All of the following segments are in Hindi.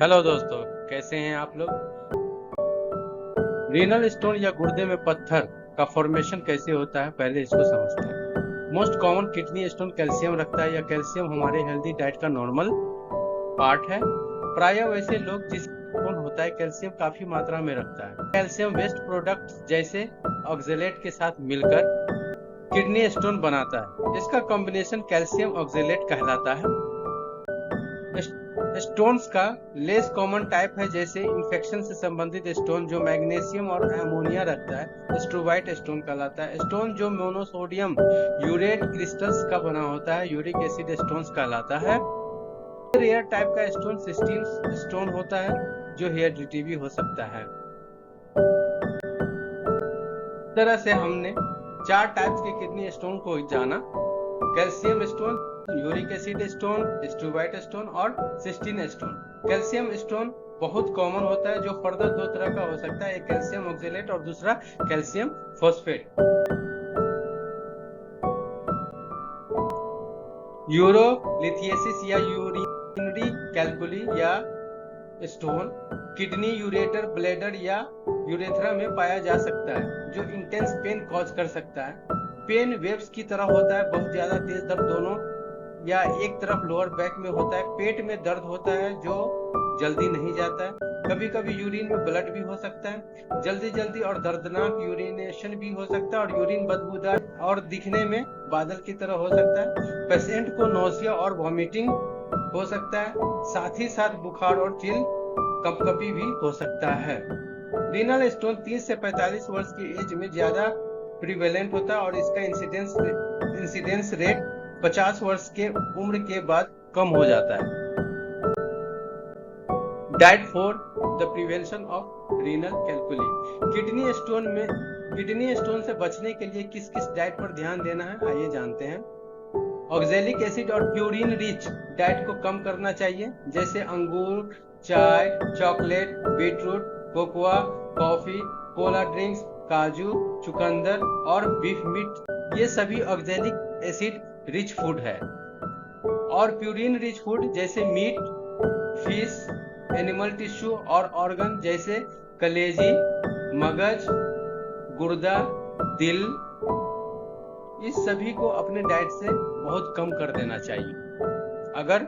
हेलो दोस्तों, कैसे हैं आप लोग। रीनल स्टोन या गुर्दे में पत्थर का फॉर्मेशन कैसे होता है, पहले इसको समझते हैं। Most common kidney stone calcium रखता है या कैल्शियम हमारे हेल्दी डाइट का नॉर्मल पार्ट है। प्राय वैसे लोग जिस स्टोन होता है कैल्शियम काफी मात्रा में रखता है। कैल्शियम वेस्ट प्रोडक्ट जैसे ऑक्जेलेट के साथ मिलकर किडनी स्टोन बनाता है। इसका कॉम्बिनेशन कैल्शियम ऑक्जेलेट कहलाता है। स्टोन्स का लेस कॉमन टाइप है, जैसे इन्फेक्शन से संबंधित स्टोन जो मैग्नीशियम और अमोनिया रखता है स्ट्रोबाइट स्टोन कहलाता है। स्टोन जो मोनोसोडियम यूरेट क्रिस्टल्स का बना होता है यूरिक एसिड स्टोन्स कहलाता है। रेयर टाइप का स्टोन सिस्टीन स्टोन होता है जो हेरिडिटी भी हो सकता है। इस तरह से हमने 4 टाइप्स के किडनी स्टोन को जाना: calcium stone, uric acid stone, struvite stone और सिस्टीन स्टोन। कैल्शियम स्टोन बहुत कॉमन होता है, जो फर्दर 2 तरह का हो सकता है, एक कैल्शियम ऑक्जेलेट और दूसरा कैल्शियम फॉस्फेट। यूरोलिथियसिस या यूरिनरी कैल्कुली या स्टोन किडनी यूरेटर ब्लैडर या यूरेथ्रा में पाया जा सकता है, जो इंटेंस पेन कॉज कर सकता है। पेन वेव्स की तरह होता है, बहुत ज्यादा तेज दर्द दोनों या एक तरफ लोअर बैक में होता है। पेट में दर्द होता है जो जल्दी नहीं जाता है। कभी कभी यूरिन में ब्लड भी हो सकता है। जल्दी जल्दी और दर्दनाक यूरिनेशन भी हो सकता है और यूरिन बदबूदार और दिखने में बादल की तरह हो सकता है। पेशेंट को नोसिया और वॉमिटिंग हो सकता है, साथ ही साथ बुखार और चिल कपकपी भी हो सकता है। रीनल स्टोन 30 से 45 वर्ष की एज में ज्यादा प्रिवेलेंट होता है और इसका इंसिडेंस रेट 50 वर्ष के उम्र के बाद कम हो जाता है। Diet for the prevention of renal calculi. Kidney stone से बचने के लिए किस किस डाइट पर ध्यान देना है, आइए जानते हैं। ऑक्जेलिक एसिड और प्यूरिन रिच डाइट को कम करना चाहिए, जैसे अंगूर, चाय, chocolate, beetroot, cocoa, coffee, Cola drinks, काजू, चुकंदर और बीफ मीट, ये सभी ऑक्जेलिक एसिड रिच फूड है। और प्यूरिन रिच फूड जैसे मीट, फिश, एनिमल टिश्यू और ऑर्गन जैसे कलेजी, मगज, गुर्दा, दिल, इस सभी को अपने डाइट से बहुत कम कर देना चाहिए अगर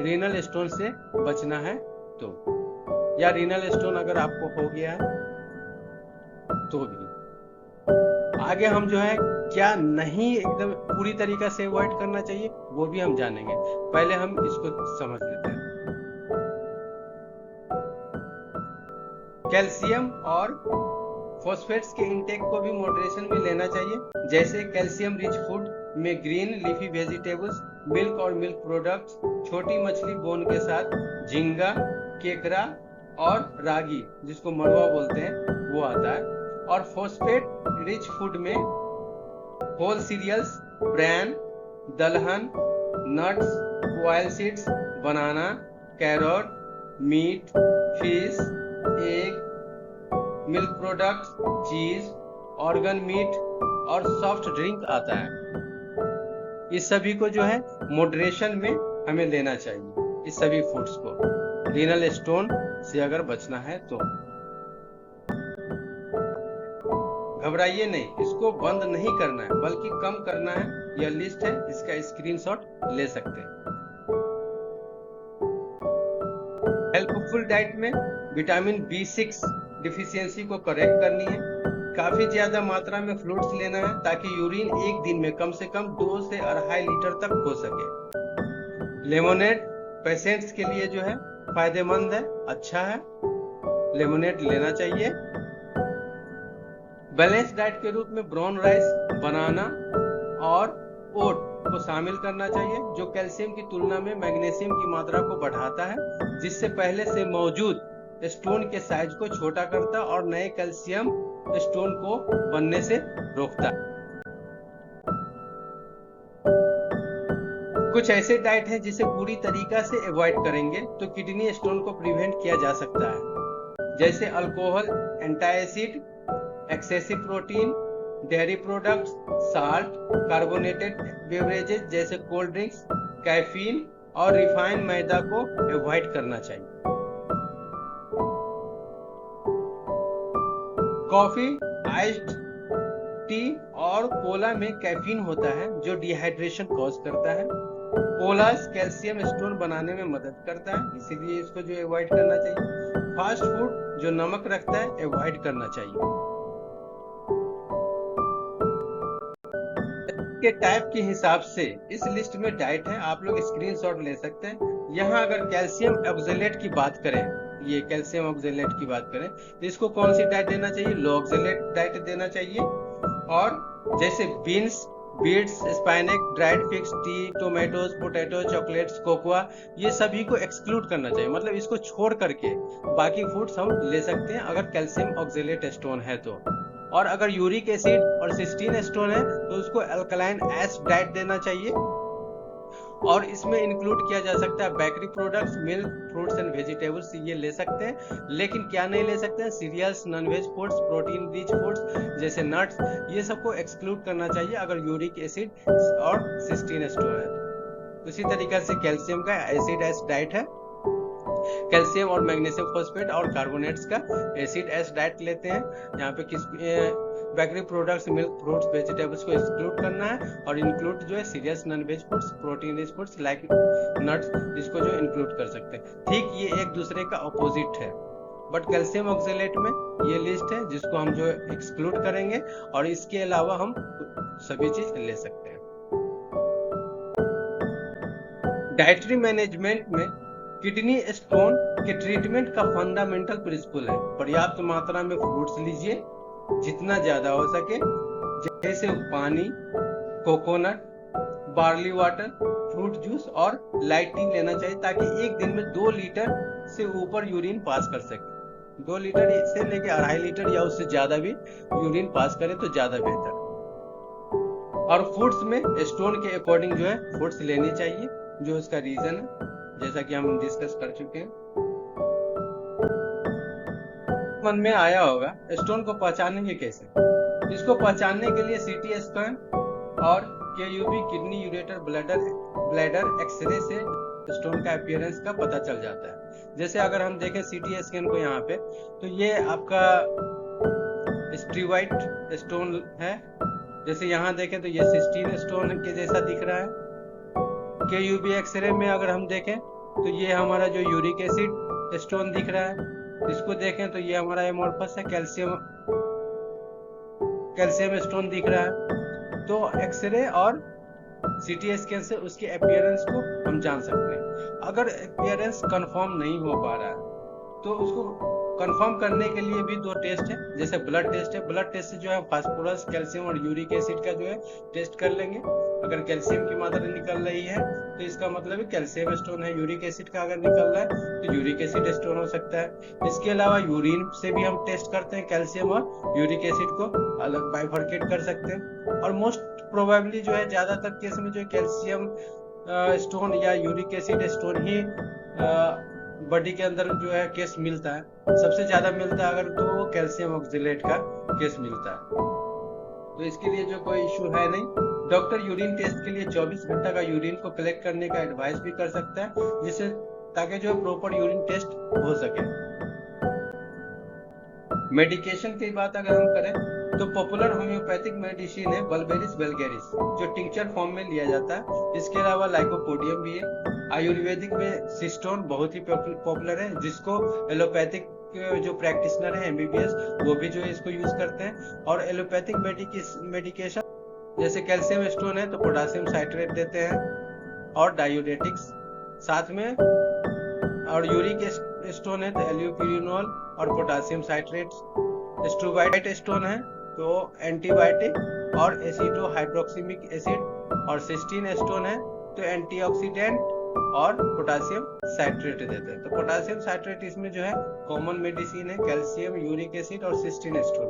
रीनल स्टोन से बचना है तो, या रीनल स्टोन अगर आपको हो गया है तो भी। आगे हम जो है क्या नहीं एकदम पूरी तरीका से अवॉइड करना चाहिए वो भी हम जानेंगे। पहले हम इसको समझ लेते हैं। कैल्शियम और फॉस्फेट्स के इंटेक को भी मॉडरेशन में लेना चाहिए, जैसे कैल्शियम रिच फूड में ग्रीन लीफी वेजिटेबल्स, मिल्क और मिल्क प्रोडक्ट्स, छोटी मछली बोन के साथ, झींगा, केकड़ा और रागी जिसको मड़वा बोलते हैं वो आता है। और फॉस्फेट रिच फूड में होल सीरियल्स, ब्रैन, दलहन, nuts, oil seeds, banana, carrot, meat, fish, egg, milk products, cheese, organ meat और सॉफ्ट ड्रिंक आता है। इस सभी को जो है मॉडरेशन में हमें लेना चाहिए, इस सभी फूड्स को, रीनल स्टोन से अगर बचना है तो। घबराइए नहीं, इसको बंद नहीं करना है बल्कि कम करना है। यह लिस्ट है, इसका स्क्रीनशॉट ले सकते हैं। हेल्पफुल डाइट में विटामिन B6 डिफिशियंसी को करेक्ट करनी है। काफी ज्यादा मात्रा में फ्लूइड्स लेना है ताकि यूरिन एक दिन में कम से कम 2 से 2.5 लीटर तक हो सके। लेमोनेड पेशेंट्स के लिए जो है फायदेमंद है, अच्छा है, लेमोनेड लेना चाहिए। बैलेंस डाइट के रूप में ब्राउन राइस, बनाना और ओट को शामिल करना चाहिए, जो कैल्शियम की तुलना में मैग्नीशियम की मात्रा को बढ़ाता है, जिससे पहले से मौजूद स्टोन के साइज को छोटा करता और नए कैल्शियम स्टोन को बनने से रोकता है। कुछ ऐसे डाइट हैं जिसे पूरी तरीका से अवॉइड करेंगे तो किडनी स्टोन को प्रिवेंट किया जा सकता है, जैसे alcohol, antacid, excessive protein, dairy products, salt, carbonated beverages जैसे कोल्ड ड्रिंक्स, कैफीन और रिफाइंड मैदा को अवॉइड करना चाहिए। कॉफी, आइस्ड टी और कोला में कैफीन होता है जो डिहाइड्रेशन कॉज करता है। कोला कैल्शियम स्टोन बनाने में मदद करता है, इसीलिए इसको जो अवॉइड करना चाहिए। फास्ट फूड जो नमक रखता है अवॉइड करना चाहिए। के टाइप के हिसाब से इस लिस्ट में डाइट है, आप लोग स्क्रीनशॉट ले सकते हैं। यहाँ अगर कैल्शियम ऑक्जेलेट की बात करें, ये कैल्शियम ऑक्जेलेट की बात करें तो इसको कौन सी डाइट देना चाहिए? लो ऑक्जेलेट डाइट देना चाहिए। और जैसे beans, beets, spinach, dried figs, tea, tomatoes, potato, chocolates, cocoa, ये सभी को एक्सक्लूड करना चाहिए, मतलब इसको छोड़ करके बाकी फूड्स हम ले सकते हैं अगर कैल्शियम ऑक्जेलेट स्टोन है तो। और अगर यूरिक एसिड और सिस्टीन स्टोन है तो उसको अल्कलाइन एस डाइट देना चाहिए। और इसमें इंक्लूड किया जा सकता है bakery products, milk, fruits and vegetables, ये ले सकते हैं। लेकिन क्या नहीं ले सकते हैं? Cereals, non veg foods, protein rich foods जैसे नट्स, ये सबको एक्सक्लूड करना चाहिए अगर यूरिक एसिड और सिस्टीन स्टोन है। उसी तरीके से कैल्शियम का एसिड एस डाइट है। कैल्शियम और मैग्नीशियम फॉस्फेट और कार्बोनेट्स का एसिड एस डाइट लेते हैं। यहाँ पे किस bakery products, milk, fruits, vegetables को एक्सक्लूड करना है और इंक्लूड जो है cereals non veg foods, protein rich foods like nuts, इसको जो इंक्लूड कर सकते हैं। ठीक ये एक दूसरे का अपोजिट है, बट कैल्शियम ऑक्जेलेट में ये लिस्ट है जिसको हम जो एक्सक्लूड करेंगे और इसके अलावा हम सभी चीज ले सकते हैं। डाइटरी मैनेजमेंट में किडनी स्टोन के ट्रीटमेंट का फंडामेंटल प्रिंसिपल है पर्याप्त मात्रा में फ्रूट्स लीजिए जितना ज्यादा हो सके, जैसे पानी, coconut, barley water, fruit juice और लाइट टी लेना चाहिए ताकि एक दिन में 2 लीटर से ऊपर यूरिन पास कर सके। 2 लीटर से लेके 2.5 लीटर या उससे ज्यादा भी यूरिन पास करे तो ज्यादा बेहतर। और फूड्स में स्टोन के अकॉर्डिंग जो है फूड्स लेनी चाहिए, जो उसका रीजन है जैसा कि हम डिस्कस कर चुके हैं। मन में आया होगा स्टोन को पहचानेंगे कैसे? इसको पहचानने के लिए सीटी स्कैन और KUB kidney ureter bladder x ray से स्टोन का अपीयरेंस का पता चल जाता है। जैसे अगर हम देखें सीटी स्कैन को यहाँ पे, तो ये आपका स्ट्रीवाइट स्टोन है। जैसे यहाँ देखें तो ये सिस्टीन स्टोन के जैसा दिख रहा है। केयूबी एक्सरे में अगर हम देखें तो ये हमारा जो यूरिक एसिड स्टोन दिख रहा है। इसको देखें तो ये हमारा एमोर्फस है, कैल्शियम स्टोन दिख रहा है। तो एक्सरे और सीटी स्कैन से उसके अपीयरेंस को हम जान सकते हैं। अगर अपीयरेंस कंफर्म नहीं हो पा रहा है तो उसको कंफर्म करने के लिए भी 2 टेस्ट है, जैसे ब्लड टेस्ट है। ब्लड टेस्ट से जो है फास्फोरस, कैल्शियम और यूरिक एसिड का जो है टेस्ट कर लेंगे। अगर कैल्शियम की मात्रा निकल रही है तो इसका मतलब है कैल्शियम स्टोन है। यूरिक एसिड का अगर निकल रहा है तो यूरिक एसिड स्टोन हो सकता है। इसके अलावा यूरिन से भी हम टेस्ट करते हैं कैल्शियम और यूरिक एसिड को अलग बाइफरकेट कर सकते हैं। और मोस्ट प्रोबेबली जो है ज्यादातर केस में जो कैल्शियम स्टोन या यूरिक एसिड स्टोन ही बॉडी के अंदर जो है केस मिलता है। सबसे ज्यादा मिलता है अगर तो वो कैल्शियम ऑक्जेलेट का केस मिलता है। तो इसके लिए जो कोई इशू है नहीं। डॉक्टर यूरिन टेस्ट के लिए 24 घंटा का यूरिन को कलेक्ट करने का एडवाइस भी कर सकता है, जिससे ताकि जो प्रॉपर यूरिन टेस्ट हो सके। मेडिकेशन की बात अगर हम करें तो पॉपुलर होम्योपैथिक मेडिसिन है बल्बेरिस वेल्गेरिस, जो टिंक्चर फॉर्म में लिया जाता है। इसके अलावा लाइकोपोडियम भी है। आयुर्वेदिक में सिस्टोन बहुत ही पॉपुलर है, जिसको एलोपैथिक जो प्रैक्टिशनर है एमबीबीएस वो भी जो है इसको यूज करते हैं। और एलोपैथिक मेडिकेशन जैसे कैल्शियम स्टोन है तो पोटासियम साइट्रेट देते हैं और डायोडेटिक्स साथ में। और यूरिक स्टोन है तो एल्यूपिरिनोल और पोटासियम साइट्रेट। स्ट्रोबाइट स्टोन है तो एंटीबायोटिक और एसिडो हाइड्रोक्सिमिक एसिड। और सिस्टीन स्टोन है तो एंटीऑक्सीडेंट और पोटासियम साइट्रेट देते हैं। तो पोटासियम साइट्रेट इसमें जो है कॉमन मेडिसिन है कैल्शियम, यूरिक एसिड और सिस्टीन स्टोन।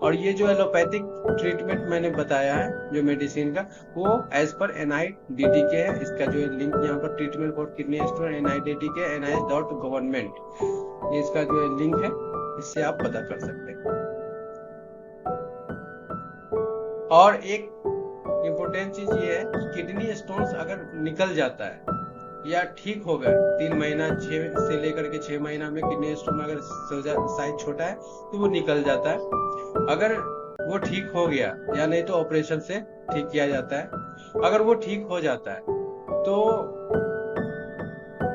और ये जो एलोपैथिक ट्रीटमेंट मैंने बताया है जो मेडिसिन का, वो एज पर NIDDK है। इसका जो लिंक यहाँ पर treatment for kidney stone NIDDK NIH.gov, इसका जो लिंक है इससे आप पता कर सकते हैं। और एक इम्पोर्टेंट चीज ये है कि किडनी स्टोन्स अगर निकल जाता है या ठीक हो गया 3 महीना 6 से लेकर के 6 महीना में किडनी स्टोन अगर साइज छोटा है तो वो निकल जाता है। अगर वो ठीक हो गया या नहीं तो ऑपरेशन से ठीक किया जाता है। अगर वो ठीक हो जाता है तो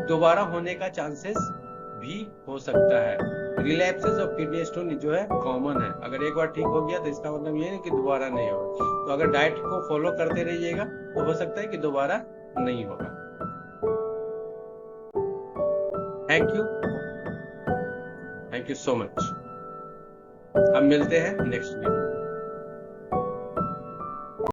दोबारा होने का चांसेस भी हो सकता है। रिलैप्सेस ऑफ किडनी स्टोन जो है कॉमन है। अगर एक बार ठीक हो गया तो इसका मतलब ये नहीं कि दोबारा नहीं होगा। तो अगर डाइट को फॉलो करते रहिएगा तो हो सकता है कि दोबारा नहीं होगा। Thank you so much. अब मिलते हैं नेक्स्ट वीडियो।